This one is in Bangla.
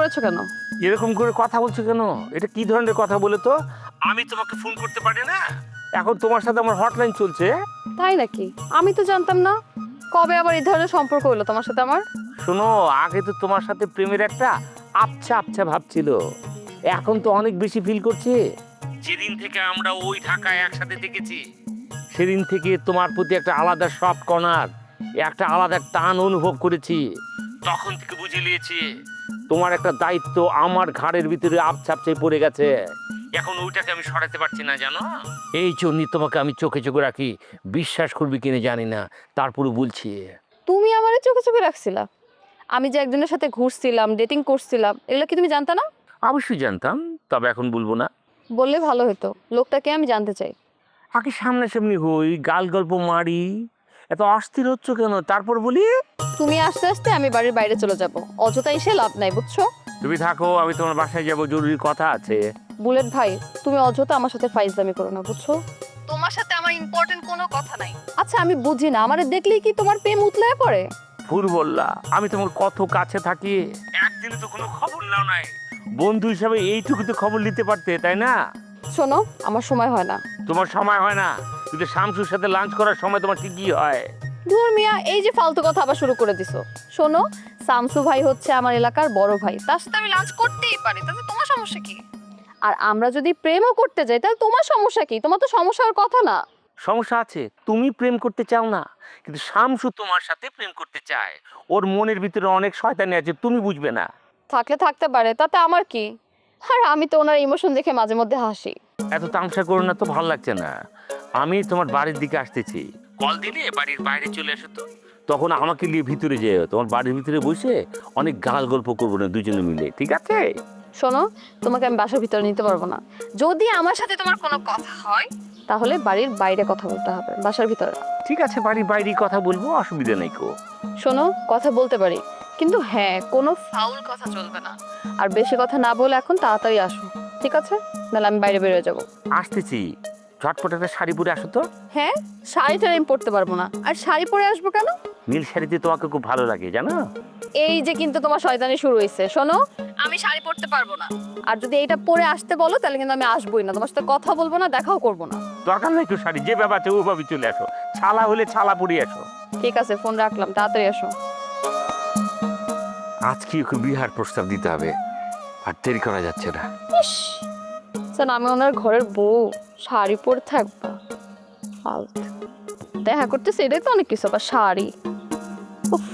করেছো কেন? এরকম করে কথা বলছো কেন? এটা কি ধরনের কথা বলে তো? আমি তোমাকে ফোন করতে পারি না? এখন তোমার সাথে আমার হটলাইন চলছে। তাই নাকি? আমি তো জানতাম না। কবে আবার এই ধরনের সম্পর্ক হলো তোমার সাথে আমার? শোনো, আগে তো তোমার সাথে প্রেমের একটা আবছা আবছা ভাব ছিল, এখন তো অনেক বেশি ফিল করছি। যেদিন থেকে আমরা ওই ঢাকায় একসাথে থেকেছি, সেদিন থেকে তোমার প্রতি একটা আলাদা সফট কর্নার, একটা আলাদা টান অনুভব করেছি। তখন থেকে বুঝে নিয়েছি তোমার একটা দায়িত্ব আমার ঘাড়ের ভিতরে আবছা আবছাই পড়ে গেছে। এখন ওইটাকে আমি সরাতে পারছি না, জানো? এই জন্যই তোমাকে আমি চোখে চোখে রাখি। বিশ্বাস করবি কিনা জানি না, তারপরে বলছি। তুমি আমারে চোখে চোখে রাখছিলা? আমি যে একজনের সাথে ঘুরছিলাম, ডেটিং করছিলাম, এগুলো কি তুমি জানতা না? অবশ্যই জানতাম, তবে এখন বলবো না। বললে ভালো হতো। লোকটাকে আমি জানতে চাই। আগে সামনাসামনি হই, গাল গল্প মারি। এত অস্থির হচ্ছ কেন? তারপর বলি। তুমি আস্তে আস্তে আমি বাড়ির বাইরে চলে যাব। অযথা এসে লাভ নাই, বুঝছো? তুমি থাকো, আমি তোমার বাসায় যাব, জরুরি কথা আছে। বুলেট ভাই, তুমি অযথা আমার সাথে ফাইজলামি করো না, বুঝছো? তোমার সাথে আমার ইম্পর্টেন্ট কোনো কথা নাই। আচ্ছা, আমি বুঝি না, আমারে দেখলেই কি তোমার প্রেম উতলায় পড়ে? ভুল বললা, আমি তোমার কত কাছে থাকি। একদিনে তো কোনো খবর নাও নাই। বন্ধু হিসাবে এইটুকু তো খবর নিতে পারতে, তাই না? শোনো, আমার সময় হয় না। তোমার সময় হয় না, কিন্তু শামসুর সাথে লাঞ্চ করার সময় তোমার ঠিকই হয়। ধুর মিয়া, এই যে ফালতু কথা আবার শুরু করে দিছো। শোনো, শামসু ভাই হচ্ছে আমার এলাকার বড় ভাই, তার সাথে আমি লাঞ্চ করতেই পারি, তাতে তোমার সমস্যা কি? আর আমরা যদি প্রেমও করতে যাই তাহলে তোমার সমস্যা কি? তোমার তো সমস্যার কথা না। সমস্যা আছে, তুমি প্রেম করতে চাও না, কিন্তু শামসু তোমার সাথে প্রেম করতে চায়। ওর মনের ভিতরে অনেক শয়তানি আছে, তুমি বুঝবে না। থাকলে থাকতে পারে, তাতে আমার কি? আর আমি তো ওনার ইমোশন দেখে মাঝে মধ্যে হাসি। এত তামসা করো না তো, ভালো লাগছে না। আমি তোমার বাড়ির দিকে আসতেছি, কল দিলে বাড়ির বাইরে চলে আসো তো। তখন আমাকে নিয়ে ভিতরে যেও, তোমার বাড়ির ভিতরে বসে অনেক গাল গল্প করবো না দুজনে মিলে, ঠিক আছে? শোনো, তোমাকে আমি বাসার ভিতরে নিতে পারবো না। যদি আমার সাথে তোমার কোনো কথা হয় তাহলে বাড়ির বাইরে কথা বলতে হবে, বাসার ভিতরে না। ঠিক আছে, বাড়ির বাইরে কথা বলবো, অসুবিধা নেই কো। শোনো, কথা বলতে পারি, কিন্তু হ্যাঁ, কোনো ফাউল কথা চলবে না। আর বেশি কথা না বলে এখন তাড়াতাড়ি আসো, ঠিক আছে? নাহলে আমি বাইরে বেরোয় যাবো। আসতেছি, ঝটপট একটা শাড়ি পরে আসো তো। হ্যাঁ, শাড়িটা আমি পরতে পারবো না। আর শাড়ি পরে আসবো কেন? নীল শাড়িতে তোমাকে খুব ভালো লাগে, জানো? এই যে কিন্তু তোমার শয়তানি শুরু হয়েছে। শোনো, আমি শাড়ি পরতে পারবো না। আর যদি এইটা পরে আসতে বলো তাহলে কিন্তু আমি আসবোই না, তোমার সাথে কথা বলবো না, দেখাও করবো না। দরকার নেই একটু শাড়ি, যে ব্যাপার আছে ওভাবে চলে আসো। ছালা হলে ছালা পরে আসো। ঠিক আছে, ফোন রাখলাম, তাড়াতাড়ি আসো। আজকে ওকে বিহার প্রস্তাব দিতে হবে, আর দেরি করা যাচ্ছে না। ইস, স্যার, আমি ওনার ঘরের বউ, শাড়ি পরে থাকবা? ফালতু। দেখা করতেছে, এটাই তো অনেক কিছু, আবার শাড়ি। উফ।